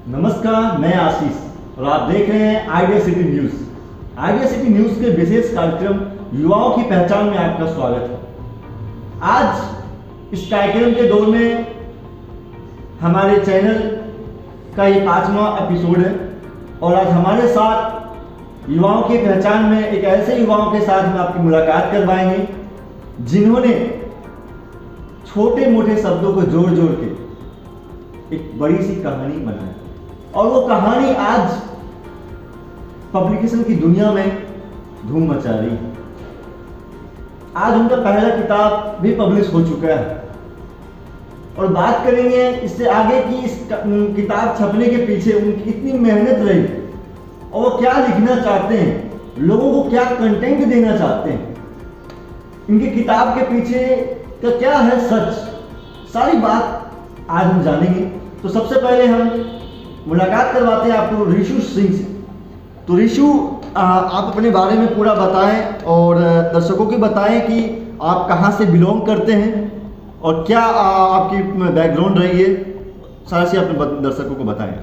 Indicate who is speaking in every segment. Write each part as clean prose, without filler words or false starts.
Speaker 1: नमस्कार, मैं आशीष और आप देख रहे हैं idea city news. Idea city news के विशेष कार्यक्रम युवाओं की पहचान में आपका स्वागत है। आज इस कार्यक्रम के दौर में हमारे चैनल का ये 5वां एपिसोड है और आज हमारे साथ युवाओं की पहचान में एक ऐसे युवाओं के साथ हम आपकी मुलाकात करवाएंगे जिन्होंने छोटे मोटे शब्दों को जोड़ जोड़ के एक बड़ी सी कहानी बनाई और वो कहानी आज पब्लिकेशन की दुनिया में धूम मचा रही है। आज उनका पहला किताब भी पब्लिश हो चुका है और बात करेंगे इससे आगे कि इस किताब छपने के पीछे उनकी कितनी मेहनत रही और वो क्या लिखना चाहते हैं, लोगों को क्या कंटेंट देना चाहते हैं, इनकी किताब के पीछे का क्या है सच, सारी बात आज हम जानेंगे। तो सबसे पहले हम मुलाकात करवाते हैं आपको ऋषु सिंह से। तो ऋषु, आप अपने बारे में पूरा बताएं और दर्शकों को बताएं कि आप कहां से बिलोंग करते हैं और क्या आपकी बैकग्राउंड रही है, सारा सी अपने दर्शकों को बताएं।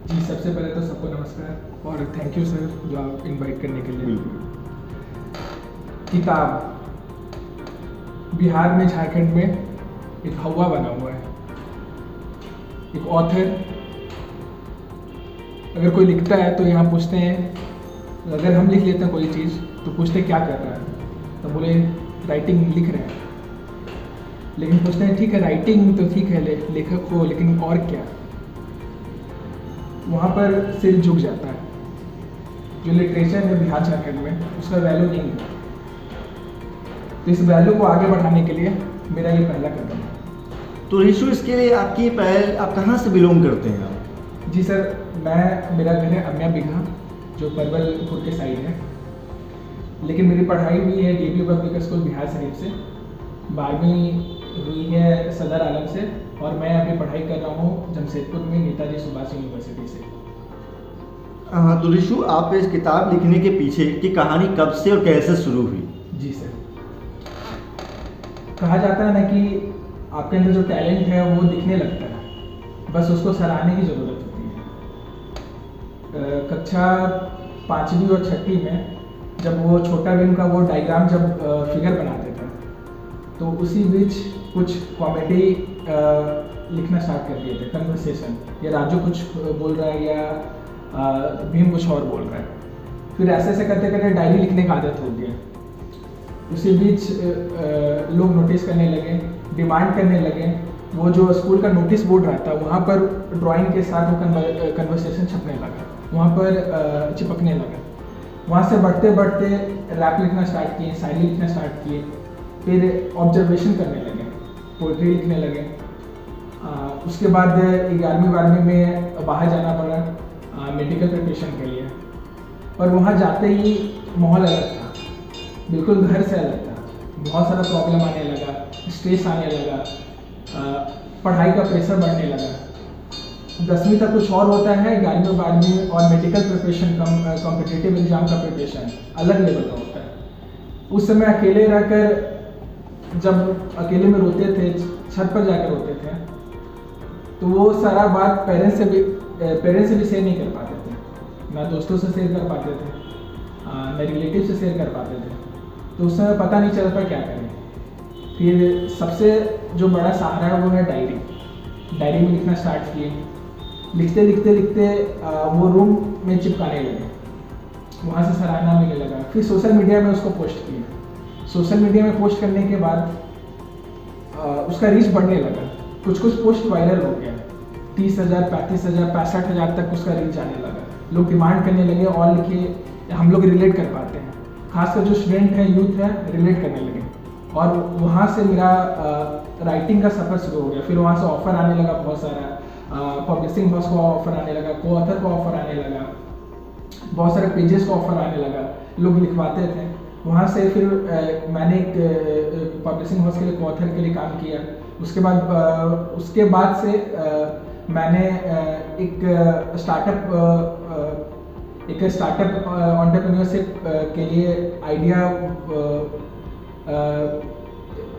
Speaker 2: जी, सबसे पहले तो सबको नमस्कार और थैंक यू सर जो आप इनवाइट करने के लिए। किताब बिहार में, झारखंड में एक हवा बना हुआ है। एक ऑथर अगर कोई लिखता है तो यहाँ पूछते हैं, अगर हम लिख लेते हैं कोई चीज़ तो पूछते हैं क्या कर रहा है, तो बोले राइटिंग लिख रहे हैं। लेकिन पूछते हैं ठीक है राइटिंग तो ठीक है लेखक को, लेकिन और क्या? वहाँ पर सिर झुक जाता है। जो लिटरेचर है बिहार झारखंड में उसका वैल्यू नहीं है। तो इस वैल्यू को आगे बढ़ाने के लिए मेरा ये पहला कदम है।
Speaker 1: तो ऋषु, इसके लिए आपकी पहल, आप कहाँ से बिलोंग करते हैं आप?
Speaker 2: जी सर, मेरा घर है अम्या बिघा जो परवलपुर के साइड है। लेकिन मेरी पढ़ाई हुई है DAV public school Bihar Sharif से, 12वीं हुई है सदर आलम से और मैं अभी पढ़ाई कर रहा हूँ जमशेदपुर में नेताजी सुभाष यूनिवर्सिटी से।
Speaker 1: हाँ, तो ऋषु, आप इस किताब लिखने के पीछे की कहानी कब से और कैसे शुरू हुई?
Speaker 2: जी सर, कहा जाता है ना कि आपके अंदर जो टैलेंट है वो दिखने लगता है, बस उसको सराहने की ज़रूरत होती है। कक्षा 5वीं और 6वीं में जब वो छोटा भीम का वो डायग्राम जब फिगर बनाते थे तो उसी बीच कुछ कॉमेडी लिखना स्टार्ट कर दिए थे, कन्वर्सेशन, या राजू कुछ बोल रहा है या भीम कुछ और बोल रहा है। फिर ऐसे ऐसे करते करते डायरी लिखने का आदत हो गया। उसी बीच लोग नोटिस करने लगे, डिमांड करने लगे। वो जो स्कूल का नोटिस बोर्ड रहता है वहाँ पर ड्राइंग के साथ वो कन्वर्सेशन छपने लगा, वहाँ पर चिपकने लगा। वहाँ से बढ़ते बढ़ते रैप लिखना स्टार्ट किए, शायरी लिखना स्टार्ट किए, फिर ऑब्जर्वेशन करने लगे, पोइट्री लिखने लगे। उसके बाद 11वीं में बाहर जाना पड़ा मेडिकल प्रिपरेशन के लिए और वहाँ जाते ही माहौल अलग था, बिल्कुल घर से अलग था। बहुत सारा प्रॉब्लम आने लगा, स्ट्रेस आने लगा, पढ़ाई का प्रेशर बढ़ने लगा। 10वीं तक कुछ और होता है, 11वीं 12वीं और मेडिकल प्रिपरेशन, कॉम्पिटिटिव एग्जाम का प्रिपरेशन अलग लेवल का होता है। उस समय अकेले रहकर जब अकेले में रोते थे, छत पर जाकर रोते थे, तो वो सारा बात पेरेंट्स से भी शेयर नहीं कर पाते थे, ना दोस्तों से शेयर कर पाते थे, ना रिलेटिव से शेयर कर पाते थे। तो उस समय पता नहीं चलता क्या करें। फिर सबसे जो बड़ा सहारा है वो है डायरी में लिखना स्टार्ट किए। लिखते लिखते लिखते वो रूम में चिपकाने लगे, वहाँ से सराहना मिलने लगा। फिर सोशल मीडिया में उसको पोस्ट किए। सोशल मीडिया में पोस्ट करने के बाद उसका रीच बढ़ने लगा। कुछ पोस्ट वायरल हो गया, 30,000, 35,000, 65,000 तक उसका रीच जाने लगा। लोग डिमांड करने लगे और लिखिए, हम लोग रिलेट कर पाते हैं, खासकर जो स्टूडेंट है, यूथ है, रिलेट करने लगे। और वहाँ से मेरा राइटिंग का सफ़र शुरू हो गया। फिर वहाँ से ऑफ़र आने लगा बहुत सारा, पब्लिशिंग हाउस को ऑफ़र आने लगा, को ऑथर को ऑफ़र आने लगा, बहुत सारे पेजेस को ऑफ़र आने लगा, लोग लिखवाते थे। वहाँ से फिर मैंने एक पब्लिशिंग हाउस के लिए, को ऑथर के लिए काम किया। उसके बाद से मैंने एक स्टार्टअप एंटरप्रेन्योरशिप के लिए आइडिया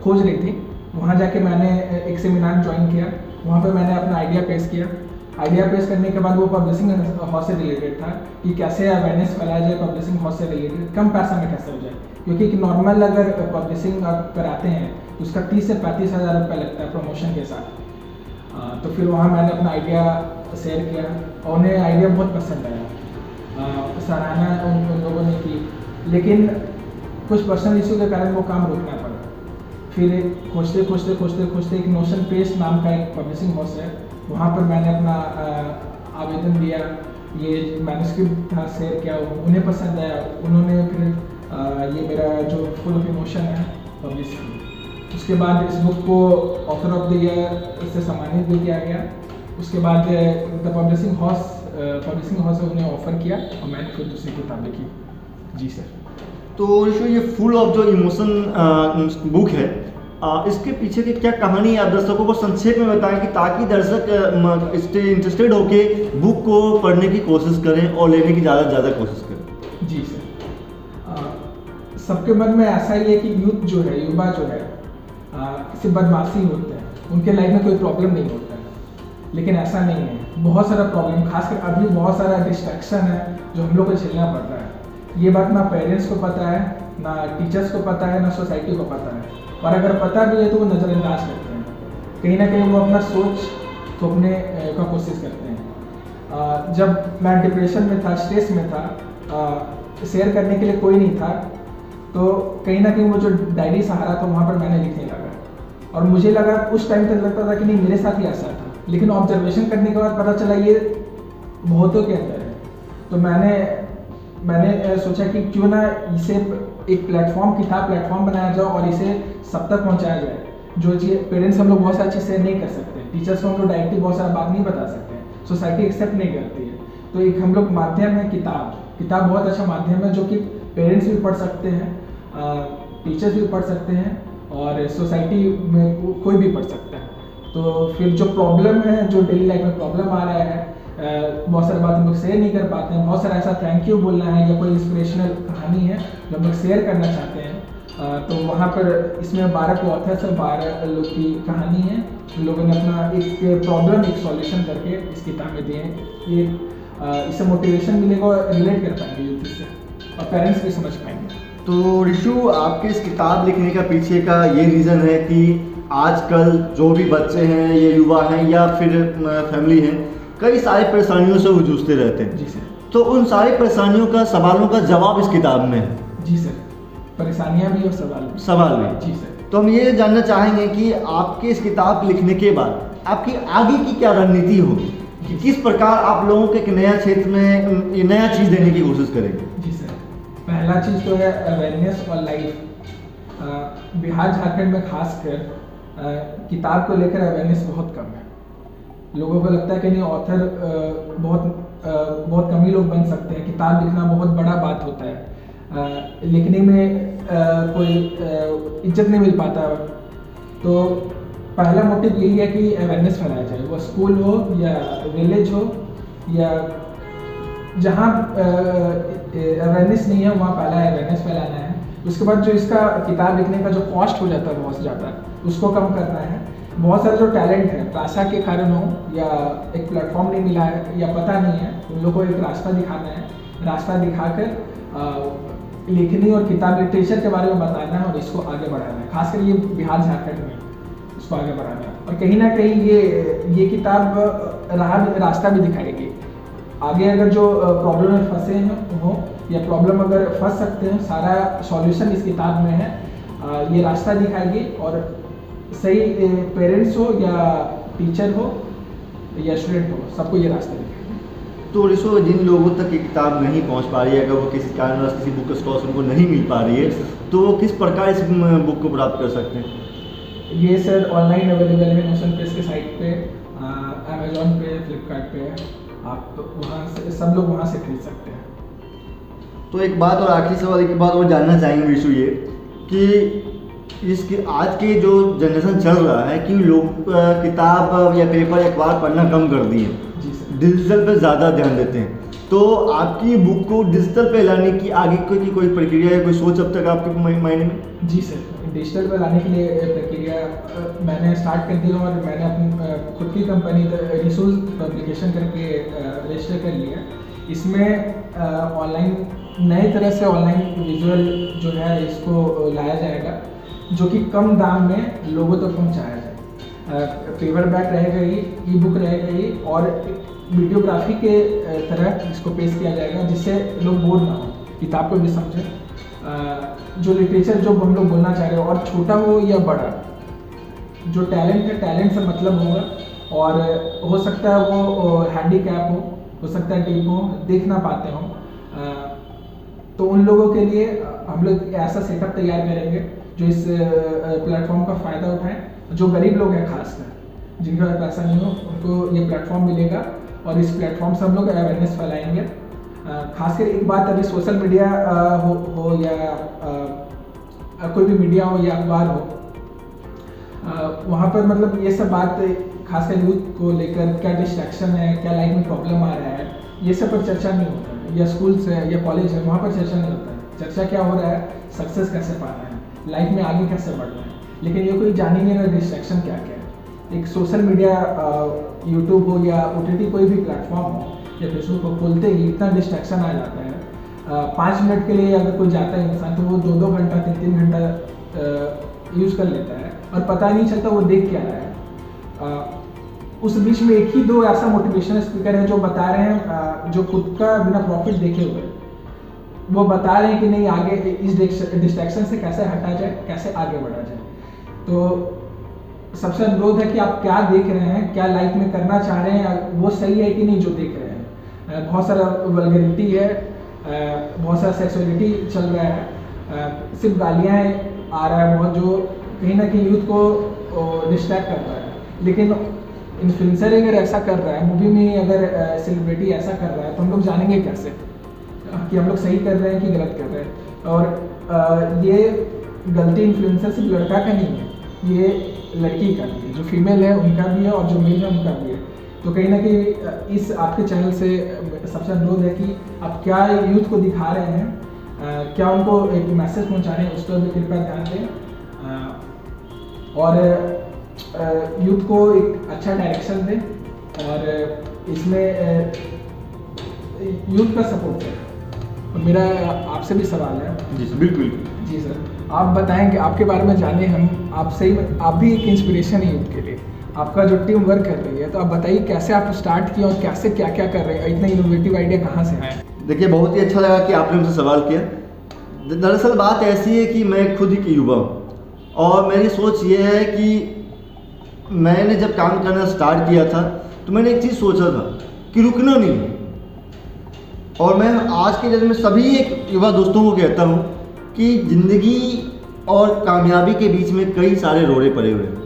Speaker 2: खोज रही थी। वहाँ जाके मैंने एक सेमिनार ज्वाइन किया, वहाँ पे मैंने अपना आइडिया पेश किया आइडिया पेश करने के बाद वो पब्लिशिंग हाउस से रिलेटेड था कि कैसे अवेयरनेस फैलाया जाए पब्लिशिंग हाउस से रिलेटेड, कम पैसा में कैसे हो जाए, क्योंकि नॉर्मल अगर पब्लिशिंग आप कराते हैं तो उसका 30 से 35 हज़ार रुपये लगता है प्रमोशन के साथ। तो फिर वहाँ मैंने अपना आइडिया शेयर किया और उन्हें आइडिया बहुत पसंद आया, सराहना उन लोगों ने की, लेकिन कुछ पर्सनल इशू के कारण वो काम रोकना पड़ा। फिर खोजते एक नोशन प्रेस नाम का एक पब्लिशिंग हाउस है, वहाँ पर मैंने अपना आवेदन दिया, ये मैन्युस्क्रिप्ट था शेयर किया, उन्हें पसंद आया, उन्होंने फिर ये मेरा जो फुल ऑफ इमोशन है पब्लिश किया। उसके बाद इस बुक को ऑथर ऑफ द ईयर से सम्मानित भी किया गया। उसके बाद द पब्लिशिंग हाउस ने उन्हें ऑफर किया और मैंने फिर दूसरी किताब लिखी। जी सर।
Speaker 1: तो ऋषु, ये फुल ऑफ जो इमोशन बुक है, इसके पीछे की क्या कहानी है, आप दर्शकों को संक्षेप में बताएं कि ताकि दर्शक इससे इंटरेस्टेड होके बुक को पढ़ने की कोशिश करें और लेने की ज़्यादा से ज़्यादा कोशिश करें।
Speaker 2: जी सर। सबके मन में ऐसा ही है कि यूथ जो है, युवा जो है, किसी बदमाशी होते हैं, उनके लाइफ में कोई प्रॉब्लम नहीं होता है, लेकिन ऐसा नहीं है। बहुत सारा प्रॉब्लम, खासकर अभी बहुत सारा डिस्ट्रैक्शन है जो हम लोग को झेलना पड़ रहा है। ये बात ना पेरेंट्स को पता है, ना टीचर्स को पता है, ना सोसाइटी को पता है, और अगर पता भी है तो वो नज़रअंदाज करते हैं। कहीं ना कहीं वो अपना सोच थोपने का कोशिश करते हैं। जब मैं डिप्रेशन में था, स्ट्रेस में था, शेयर करने के लिए कोई नहीं था, तो कहीं ना कहीं वो जो डायरी सहारा था वहाँ पर मैंने लिखने लगा। और मुझे लगा, उस टाइम तक लगता था कि नहीं मेरे साथ ही ऐसा था, लेकिन ऑब्जर्वेशन करने के बाद पता चला ये बहुतों के अंदर है। तो मैंने सोचा कि क्यों ना इसे एक प्लेटफॉर्म, किताब प्लेटफॉर्म बनाया जाए और इसे सब तक पहुंचाया जाए। जो चीज़ पेरेंट्स हम लोग बहुत सारी चीज़ शेयर नहीं कर सकते, टीचर्स को हम लोग डायरेक्टली बहुत सारा बात नहीं बता सकते, सोसाइटी एक्सेप्ट नहीं करती है, तो एक हम लोग माध्यम है किताब बहुत अच्छा माध्यम है जो कि पेरेंट्स भी पढ़ सकते हैं, टीचर्स भी पढ़ सकते हैं और सोसाइटी में कोई भी पढ़ सकता है। तो फिर जो प्रॉब्लम है, जो डेली लाइफ में प्रॉब्लम आ रहा है, बहुत सारी बात हम लोग शेयर नहीं कर पाते हैं, बहुत सारा ऐसा थैंक यू बोलना है या कोई इंस्पिरेशनल कहानी है जो हम लोग शेयर करना चाहते हैं, तो वहाँ पर इसमें 12 को ऑथर से 12 लोग की कहानी है। लोगों ने अपना एक प्रॉब्लम, एक सॉल्यूशन करके इस किताब में दिए हैं। ये इससे मोटिवेशन मिलेगा और रिलेट कर पाएंगे यूथ से, और पेरेंट्स भी समझ पाएंगे।
Speaker 1: तो ऋषु, आपके इस किताब लिखने का पीछे का ये रीज़न है कि आजकल जो भी बच्चे हैं, ये युवा हैं या फिर फैमिली हैं, कई सारी परेशानियों से वो जूझते रहते हैं।
Speaker 2: जी सर।
Speaker 1: तो उन सारी परेशानियों का, सवालों का जवाब इस किताब में है।
Speaker 2: जी सर, परेशानियाँ भी और
Speaker 1: सवाल भी।
Speaker 2: जी सर।
Speaker 1: तो हम ये जानना चाहेंगे कि आपके इस किताब लिखने के बाद आपकी आगे की क्या रणनीति होगी, कि किस प्रकार आप लोगों को एक नया क्षेत्र में ये नया चीज़ देने की कोशिश करेंगे।
Speaker 2: जी सर, पहला चीज़ तो है अवेयरनेस और लाइफ। बिहार झारखंड में खासकर किताब को लेकर अवेयरनेस बहुत कम है। लोगों को लगता है कि नहीं, ऑथर बहुत कम ही लोग बन सकते हैं, किताब लिखना बहुत बड़ा बात होता है, लिखने में कोई इज्जत नहीं मिल पाता। तो पहला मोटिव यही है कि अवेयरनेस फैलाया जाए, वो स्कूल हो या विलेज हो या जहाँ अवेयरनेस नहीं है वहाँ पहला अवेयरनेस फैलाना है। उसके बाद जो इसका किताब लिखने का जो कॉस्ट हो जाता है बहुत ज़्यादा, उसको कम करना है। बहुत सारे जो टैलेंट है, भाषा के कारण हो या एक प्लेटफॉर्म नहीं मिला है या पता नहीं है, उन लोगों को एक रास्ता दिखाना है। रास्ता दिखाकर लिखनी और किताब लिटरेचर के बारे में बताना है और इसको आगे बढ़ाना है, खासकर ये बिहार झारखंड में इसको आगे बढ़ाना है। और कहीं ना कहीं ये किताब रास्ता भी दिखाएगी आगे। अगर जो प्रॉब्लम में फंसे हो या प्रॉब्लम अगर फंस सकते हैं, सारा सॉल्यूशन इस किताब में है। ये रास्ता दिखाएगी और सही पेरेंट्स हो या टीचर हो या स्टूडेंट हो, सबको ये रास्ता दिखाएगी।
Speaker 1: तो ऋषु, जिन लोगों तक ये किताब नहीं पहुंच पा रही है, अगर वो किसी कारणवश किसी बुक स्टॉल से उनको नहीं मिल पा रही है, तो वो किस प्रकार इस बुक को प्राप्त कर सकते हैं?
Speaker 2: ये सर ऑनलाइन अवेलेबल है नोशन प्रेस के साइट पे, अमेजोन पे, फ्लिपकार्ट पे, आप वहाँ से सब लोग वहाँ से खरीद सकते हैं।
Speaker 1: तो एक बात और आखिरी सवाल के बाद वो जानना चाहेंगे ऋषु, ये कि इसके आज के जो जनरेशन चल रहा है कि लोग किताब या पेपर या अखबार पढ़ना कम कर दिए, डिजिटल पे ज़्यादा ध्यान देते हैं, तो आपकी बुक को डिजिटल पे लाने की आगे की कोई प्रक्रिया या कोई सोच अब तक आपके मायने में?
Speaker 2: जी सर, डिजिटल पर लाने के लिए प्रक्रिया मैंने स्टार्ट कर दी और मैंने अपनी खुद की कंपनी रिसोर्स पब्लिकेशन करके रजिस्टर कर लिया। इसमें ऑनलाइन नई तरह से ऑनलाइन विजुअल जो है इसको लाया जाएगा, जो कि कम दाम में लोगों तक पहुंचाया जाए। पेपर बैक रहेगा ही, ई बुक रहेगा ही, और वीडियोग्राफी के तरह इसको पेश किया जाएगा, जिससे लोग बोर ना हो, किताब को भी समझें। जो लिटरेचर जो हम लोग बोलना चाह रहे हो, और छोटा हो या बड़ा, जो टैलेंट है टैलेंट से मतलब होगा, और हो सकता है वो हैंडीकैप हो सकता है डीप हो, देख ना पाते हो, तो उन लोगों के लिए हम लोग ऐसा सेटअप तैयार करेंगे जो इस प्लेटफॉर्म का फ़ायदा उठाएं। जो गरीब लोग हैं खासकर, जिनका पैसा नहीं हो, उनको ये प्लेटफॉर्म मिलेगा, और इस प्लेटफॉर्म से हम लोग अवेयरनेस फैलाएंगे। खासकर एक बात, अभी सोशल मीडिया हो या कोई भी मीडिया हो या अखबार हो, वहाँ पर मतलब ये सब बात खासकर यूथ को लेकर, क्या डिस्ट्रैक्शन है, क्या लाइफ में प्रॉब्लम आ रहा है, ये सब पर चर्चा नहीं होता है। या स्कूल से या कॉलेज है, वहाँ पर चर्चा नहीं होता है। चर्चा क्या हो रहा है, सक्सेस कैसे पाना है, लाइफ में आगे कैसे बढ़ना है, लेकिन ये कोई जान ही नहीं रहा डिस्ट्रैक्शन क्या क्या है। एक सोशल मीडिया यूट्यूब हो या OTT कोई भी प्लेटफॉर्म हो या फेसबुक को खोलते ही इतना डिस्ट्रैक्शन आ जाता है। 5 मिनट के लिए अगर कोई जाता है इंसान, तो वो 2-2 घंटा 3-3 घंटा यूज़ कर लेता है और पता नहीं चलता वो देख क्या रहा है। उस बीच में एक ही दो ऐसा मोटिवेशनल स्पीकर है जो बता रहे हैं, जो खुद का बिना प्रॉफिट देखे हुए वो बता रहे हैं कि नहीं, आगे इस डिस्ट्रैक्शन से कैसे हटा जाए, कैसे आगे बढ़ा जाए। तो सबसे अनुरोध है कि आप क्या देख रहे हैं, क्या लाइफ में करना चाह रहे हैं, वो सही है कि नहीं जो देख रहे हैं। बहुत सारा वल्गरिटी है, बहुत सारा सेक्सुअलिटी चल रहा है, सिर्फ गालियाँ आ रहा है बहुत, जो कहीं ना कहीं यूथ को डिस्ट्रैक्ट कर रहा है। लेकिन इन्फ्लुएंसर अगर ऐसा कर रहा है, मूवी में अगर सेलिब्रिटी ऐसा कर रहा है, तो हम लोग जानेंगे कैसे कि हम लोग सही कर रहे हैं कि गलत कर रहे हैं। और ये गलती इन्फ्लुएंसर सिर्फ लड़का का नहीं है, ये लड़की का भी है, जो फीमेल है उनका भी है, और जो मेल है उनका भी है। तो कहीं ना कहीं इस आपके चैनल से सबसे अनुरोध है कि आप क्या यूथ को दिखा रहे हैं, क्या उनको एक मैसेज पहुंचा रहे हैं, उस पर भी कृपया ध्यान दें, और यूथ को एक अच्छा डायरेक्शन दें, और इसमें यूथ का सपोर्ट है। और मेरा आपसे भी सवाल है।
Speaker 1: जी सर, बिल्कुल।
Speaker 2: जी सर, आप बताएं कि आपके बारे में जाने हम, आप सही में आप भी एक इंस्पिरेशन है यूथ के लिए, आपका जो टीम वर्क कर रही है, तो आप बताइए कैसे आप स्टार्ट किया और कैसे क्या क्या कर रहे हैं, इतना इनोवेटिव आइडिया कहाँ से आया?
Speaker 1: देखिए, बहुत ही अच्छा लगा कि आपने मुझसे सवाल किया। दरअसल बात ऐसी है कि मैं खुद एक युवा हूँ, और मेरी सोच ये है कि मैंने जब काम करना स्टार्ट किया था, तो मैंने एक चीज़ सोचा था कि रुकना नहीं है। और मैं आज के डेट में सभी एक युवा दोस्तों को कहता हूँ कि ज़िंदगी और कामयाबी के बीच में कई सारे रोड़े पड़े हुए हैं,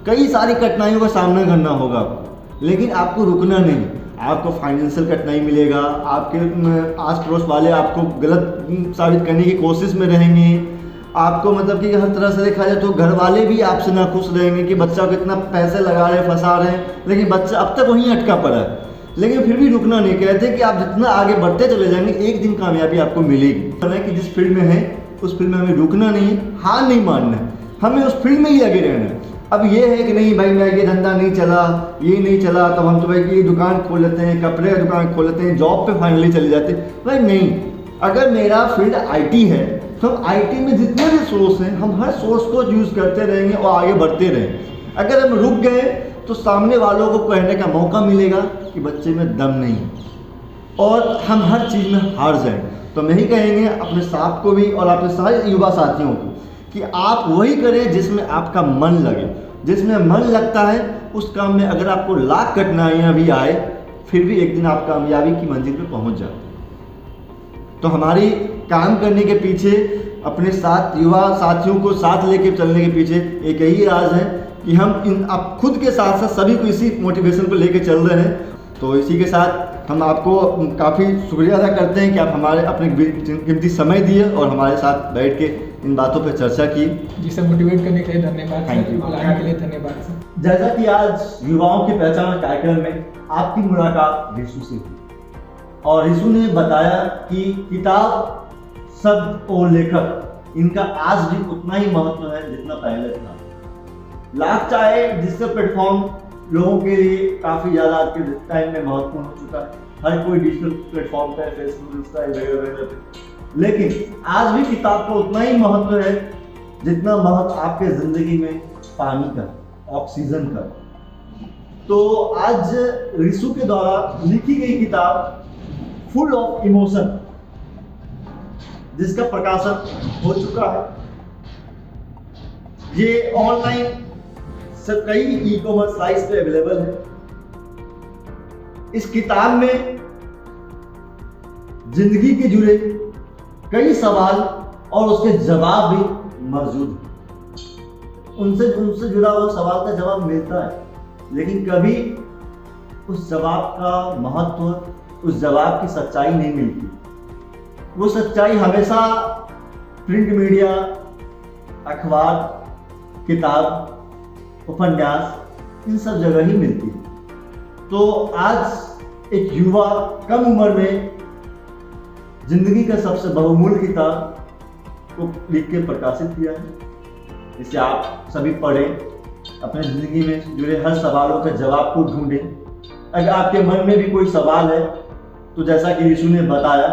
Speaker 1: कई सारी कठिनाइयों का सामना करना होगा, लेकिन आपको रुकना नहीं। आपको फाइनेंशियल कठिनाई मिलेगा, आपके आस पड़ोस वाले आपको गलत साबित करने की कोशिश में रहेंगे, आपको मतलब कि हर तरह से देखा जाए तो घर वाले भी आपसे नाखुश रहेंगे कि बच्चा को इतना पैसे लगा रहे हैं, फंसा रहे हैं, लेकिन बच्चा अब तक वहीं अटका पड़ा है। लेकिन फिर भी रुकना नहीं, कहते कि आप जितना आगे बढ़ते चले जाएंगे, एक दिन कामयाबी आपको मिलेगी। कि जिस फील्ड में है उस फील्ड में हमें रुकना नहीं, हार नहीं मानना है, हमें उस फील्ड में ही लगे रहना है। अब ये है कि नहीं भाई, मैं ये धंधा नहीं चला, ये नहीं चला, तब हम तो भाई की दुकान खोल लेते हैं, कपड़े का दुकान खोल लेते हैं, जॉब पे फाइनली चले जाते हैं। भाई नहीं, अगर मेरा फील्ड IT है तो हम IT में जितने भी सोर्स हैं, हम हर सोर्स को यूज़ करते रहेंगे और आगे बढ़ते रहें। अगर हम रुक गए तो सामने वालों को कहने का मौका मिलेगा कि बच्चे में दम नहीं, और हम हर चीज़ में हार जाएं। तो हम यही कहेंगे अपने साथ को भी और अपने सारे युवा साथियों को कि आप वही करें जिसमें आपका मन लगे। जिसमें मन लगता है उस काम में अगर आपको लाख कठिनाइयाँ भी आए, फिर भी एक दिन आप कामयाबी की मंजिल पर पहुँच जाते हैं। तो हमारी काम करने के पीछे, अपने साथ युवा साथियों को साथ लेके चलने के पीछे एक यही राज है कि हम आप खुद के साथ साथ सभी को इसी मोटिवेशन पर लेके चल रहे हैं। तो इसी के साथ हम आपको काफ़ी शुक्रिया अदा करते हैं कि आप हमारे अपने कीमती समय दिए और हमारे साथ बैठ के इन बातों पर चर्चा की।
Speaker 2: जी सर, मोटिवेट करने के लिए धन्यवाद सर, बुलाने के लिए धन्यवाद सर।
Speaker 1: जैसा कि आज युवाओं की पहचान कार्यक्रम में आपकी मुलाकात रिशु से हुई, और रिशु ने बताया कि किताब, शब्द और लेखक इनका आज भी उतना ही महत्व है जितना पहले था। लाख चाय डिजिटल प्लेटफॉर्म लोगों के लिए काफ़ी ज़्यादा आज के टाइम में महत्वपूर्ण हो चुका है। हर कोई डिजिटल प्लेटफॉर्म पे, फेसबुक, इंस्टा वगैरह पे, लेकिन आज भी किताब का उतना ही महत्व है जितना महत्व आपके ज़िंदगी में पानी का, ऑक्सीजन का। तो आज रिसु के द्वारा लिखी गई किताब फुल ऑफ इमोशन, जिसका प्रकाशन हो चुका है, ये ऑनलाइन कई ई कॉमर्स साइट्स पे अवेलेबल है। इस किताब में जिंदगी के जुड़े कई सवाल और उसके जवाब भी मौजूद हैं। उनसे जुड़ा हुआ सवाल का जवाब मिलता है, लेकिन कभी उस जवाब का महत्व, उस जवाब की सच्चाई नहीं मिलती। वो सच्चाई हमेशा प्रिंट मीडिया, अखबार, किताब, उपन्यास, इन सब जगह ही मिलती है। तो आज एक युवा कम उम्र में जिंदगी का सबसे बहुमूल्य किताब को लिख के प्रकाशित किया है। इसे आप सभी पढ़ें, अपने जिंदगी में जुड़े हर सवालों के जवाब को ढूंढें। अगर आपके मन में भी कोई सवाल है तो जैसा कि रिसु ने बताया,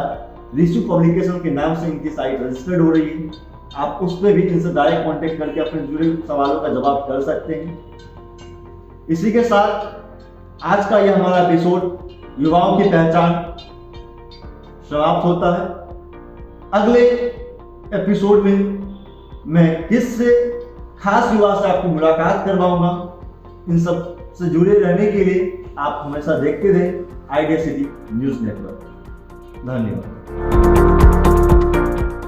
Speaker 1: रिसु पब्लिकेशन के नाम से इनकी साइट रजिस्टर्ड हो रही है। आप उस पर भी इनसे डायरेक्ट कांटेक्ट करके अपने जुड़े सवालों का जवाब कर सकते हैं। इसी के साथ आज का यह हमारा एपिसोड युवाओं की पहचान समाप्त होता है। अगले एपिसोड में मैं किससे खास युवा से आपको मुलाकात करवाऊंगा। इन सब से जुड़े रहने के लिए आप हमेशा देखते रहें आइडिया सिटी न्यूज़ नेटवर्क। धन्यवाद।